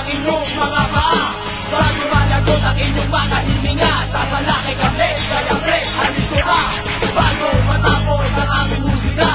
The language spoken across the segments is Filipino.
inyong mga paa. Bago managot ang inyong mga hininga, sasalaki kami, kaya pre, alis ko ka. Bago matapos ang aming musika,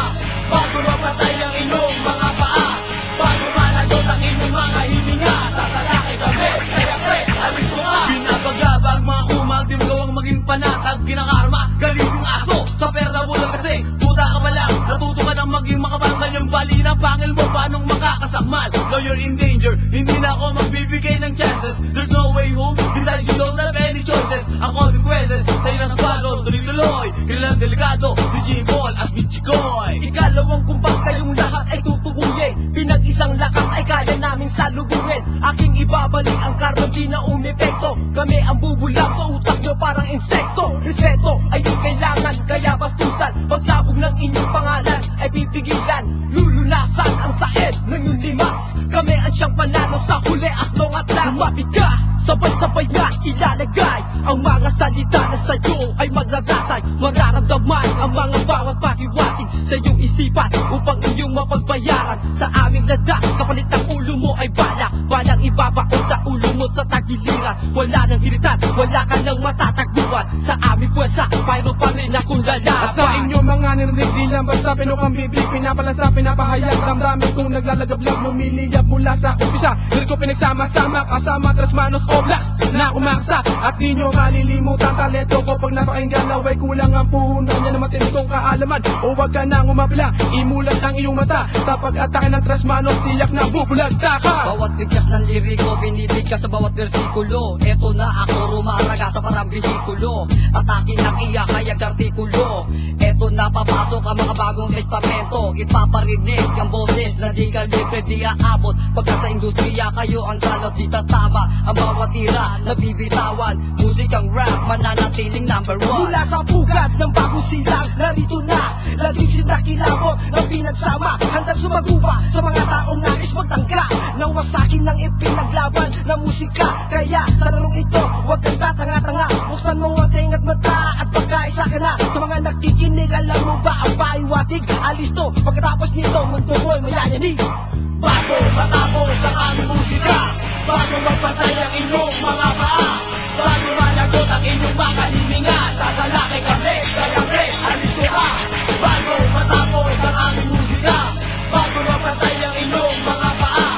bago mapatay ang inyong mga paa. Bago managot ang inyong mga hininga, sasalaki kami, kaya pre, alis ko ka. Pinapagabag mga kumal, di mo gawang maging panatag. Kinakarma, galing yung aso, sa perda mo lang kasi tuta ka pa lang, natuto ka ng maging makabanggal. Yung bali ng pangil mo, paanong makakasakmal? Lawyer in danger, hindi na ako magbibigay ng chances. There's no way home, besides you don't have any choices. Ang consequences, sa'yo na sa squadron, tuloy-tuloy. Kailan delikado, si G-Ball at Bichikoy. Ikalawang kumbak kayong lahat ay tutukuyin. Pinag-isang lakas ay kaya naming salubungin. Aking ibabalik ang karma, di na umepekto. Kami ang bubulang sa utak nyo parang insekto. Respeto ay di kailangan, kaya bastusan. Pagsabog ng inyong pangalan ay pipigilan. Lulunasan ang saed ng yung limas. Kami ang siyang panalo sa huli as long at last. Lumapit ka, sabay-sabay na ilalagay ang mga salita na sa'yo ay maglalatay. Mararamdaman ang mga bawat pakiwating sa iyong isipan upang iyong mapagbayaran. Sa aming ladas, kapalit ng ulo mo ay bala. Balang ibabaon sa ulo mo sa tagiliran. Wala nang hiritan, wala ka nang matataguan. Sa aming puwersa, mayroon pa rin akong lalaban. Sa inyo mga nirinig, di lang basta pinukang bibig. Pinapalasa, pinapahayag, damdamin kong naglalagablab. Lumiliyap mula sa umpisa, dito ko pinagsama-sama. Kasama Tres Manos Oblast na umaksa. At di nyo malilimutan talento ko pag napakinggan. Laway kulang ang puhunan niya na matindong kaalaman. O wag ka nang umapila, imulat ang iyong mata. Sa pag-atake ng Tres Manos, tiyak na bubulagta ka. Bawat bigkas ng liriko, binibigkas sa bawat versikulo. Eto na ako rumaraga sa parang bihikulo. Atake ng iyakayag sa artikulo. Eto na papasok ang mga bagong testamento. Ipaparinig ang boses na di ka libre, di aabot. Pagka sa industriya kayo ang salot, di tatama ang bawat tira na bibitawan. Musikang rap, mananatiling #1. Mula sa pugat ng bagong silang, narito na laging sinakilabot ng pinagsama. Handang sumaguba sa mga taong nais magtangka ng wasakin ng ipinaglaban na musika. Kaya sa larong ito, huwag kang tatanga-tanga. Buksan mo ang tenga't mata at pagkaisa ka na. Sa mga nakikinig, alam mo ba ang paiwatig? Alisto, pagkatapos nito, mundo mo'y mayayanig. Bago matapos ang aming musika, bago magpatay ang inyong mga paa. Bago managot ang inyong mga hininga, sasalaki kami, kaya pre, alis ko ka. Bago matapos ang aming musika, bago mapatay ang inyong mga paa.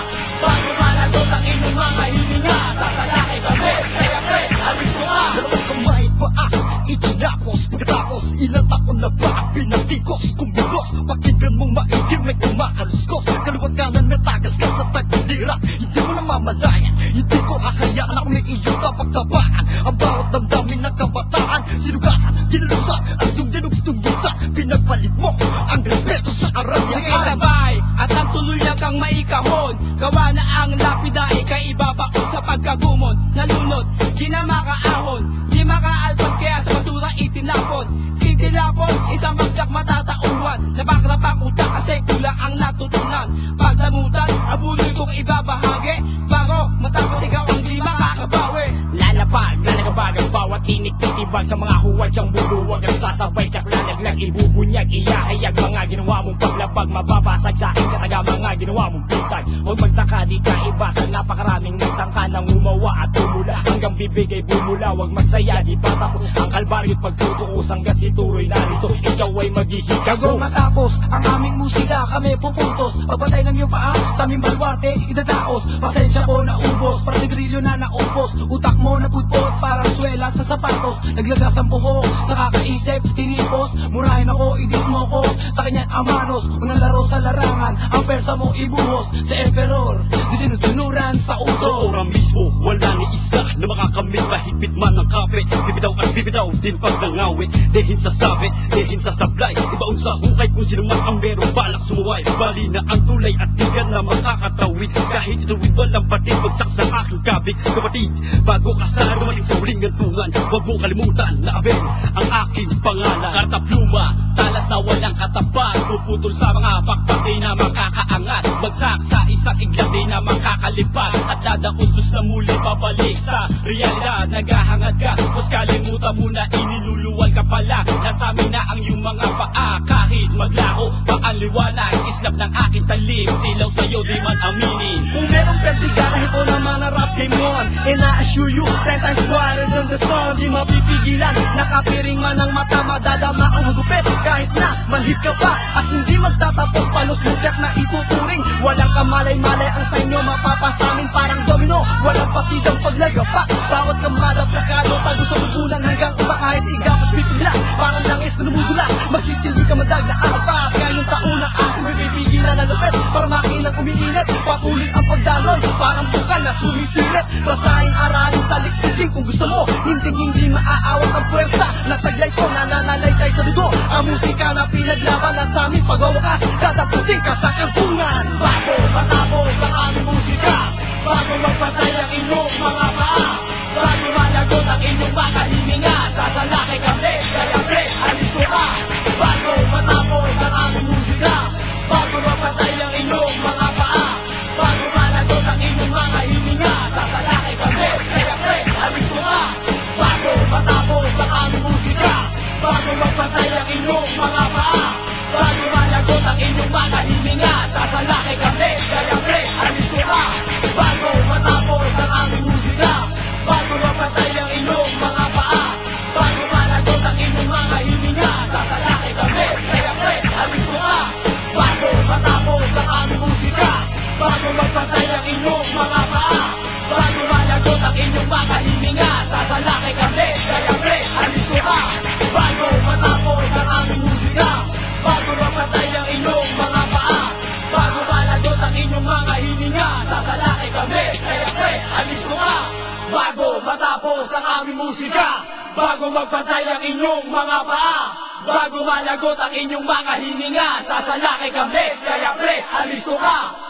Bago managot ang inyong mga hininga, sasalaki kami, kaya pre, alis ko ka. Dalawang kamay paa, itinapos. Pagkatapos ilang taon na ba ang pinatikos? Kumilos, pakinggan mong maigim, may kumakaluskos. Kaliwat kanan, may tagas ka sa tagdira. Hindi mo namamalayan, hindi ko kakayaan ako may iyong kapagtabangan. Ang bawat damdamin ng kabataan, sinugatan, kinalusan, at yung dinugtungisan. Pinagpalit mo ang respeto sa Sige karangyaan. sabay, at ang tuloy lang kang maikahon. Gawa na ang lapida, ikay ibabaon sa pagkagumon. Nalunod, di na makaahon, di makaalpas kaya sa basura itinapon. Titilapon, isang bagsak matatauhan. Napakrapang utak kasi kulang ang natutunan. Pag namutan, abuloy kong ibabahagi. Bago matapos ikaw ang di makakabawi. Lalapag, lalagabag ang bawat tinik, titibag sa mga huwad siyang buluwag. Ang sasabay, tsak lalaglag, ibubunyag, iyahayag. Mga ginawa mong paglapag, mababasag sa aking kataga. Mga ginawa mong butag, huwag magtaka, di ka iba sa napakaraming nagtangka ng umawa at tumula. Hanggang bibig ay bumula, huwag magsaya, di pa tapos ang kalbaryo't pagtutuos. Hanggat si Turoy narito, ikaw ay Bago maghihigagos. matapos ang aming musika, kami puputos. Pagpatay ng iyong paa, sa aming baluarte, idadaos. Pasensya po na ubos, para sigrilyo na naupos. Utak mo na putpot, parang swelas sa sapatos. Naglagas ang buhok, sa kakaisip, tinipos. Murahin ako, idis mo ko, sa kanyan amanos. Unang laro sa larangan, ang persa mo ibuhos. Sa emperor, di sinusunuran sa Sa utos. ora mismo, wala ni isa na makakamit. Mahigpit man ang kapit, bibitaw at bibitaw din pag nangawit. Dehin sa sabit, dehin sa sablay, ibaon sa hukay kung sino man ang merong balak sumuway. Bali na ang tulay at di ka na makakatawid. Kahit ituwid walang patid, bagsak sa aking kabig. Kapatid, bago ka sa dumating sa huling gantungan, huwag mong kalimutan na Abel ang aking pangalan. Karta pluma, talas na walang katapat, puputol sa mga pakpatay na makakaangat. Bumagsak sa isang iglap di na makakalipat at dadaustos na muli pabalik sa realidad. Naghahangad ka, mas kalimutan mo na iniluluwal ka pala. Nasamin na ang iyong mga paa kahit maglaho pa ang liwanag. Islap ng aking talim, silaw sa'yo di man aminin. Kung merong perdiga na ito naman na rap game on, and I assure you, 10 times brighter than the sun. Di mapipigilan, nakapiring man ang mata, madadama ang hagupit. Kahit na manhid ka pa at hindi magtatapos, palos mutyak na ituturing. Walang kamalay-malay ang sa inyo, mapapasamin parang domino. Walang patidang paglagapak, bawat kamada plakado, tago sa lubunan hanggang iba. Kahit igapos pipila, parang langis na lumudula, magsisilbi ka madag na alpas. Ngayong taon ang aking mapipigilan na lupit, para makinang umiinit, patuloy ang pagdaloy, parang bukan na sumisirit. Basahin, aralin sa liksiking kung gusto mo, hindi maaawat ang puwersa na taglay ko, nananalaytay sa dugo. Ang musika na pinaglaban at sa aming pagwawakas, dadaputin ka sa kantungan. Bago matapos ang aming musika, bago magpatay ang inyong mga paa, bago malagot ang inyong mga hininga, sasalaki kami, kaya pre, alis ko ka. Bago matapos ang aming musika, bago magpatay ang inyong mga paa, bago malagot ang inyong mga hininga, sasalaki kami, kaya pre, alis ko ka. Bago matapos ang aming musika, bago magpatay ang inyong mga paa, bago malagot ang inyong mga hininga, sasalaki kami, kaya pre, alis ko ka. Bago matapos ang aming musika, bago mapatay ang inyong mga paa, bago malagot ang inyong mga hininga, sasalaki kami, kaya pre, alis ko ka. Bago matapos ang aming musika, bago mapatay ang inyong mga paa, bago malagot ang inyong mga hininga, sasalaki kami, kaya pre, alis ko ka. Bago matapos ang aming musika, bago mapatay ang inyong mga paa, bago malagot ang inyong mga hininga, sasalaki kami, kaya pre, alis ko ka. Bago matapos ang aming musika, bago magpatay ang inyong mga paa, bago malagot ang inyong mga hininga, sasalaki kami, kaya pre, alis ko ka.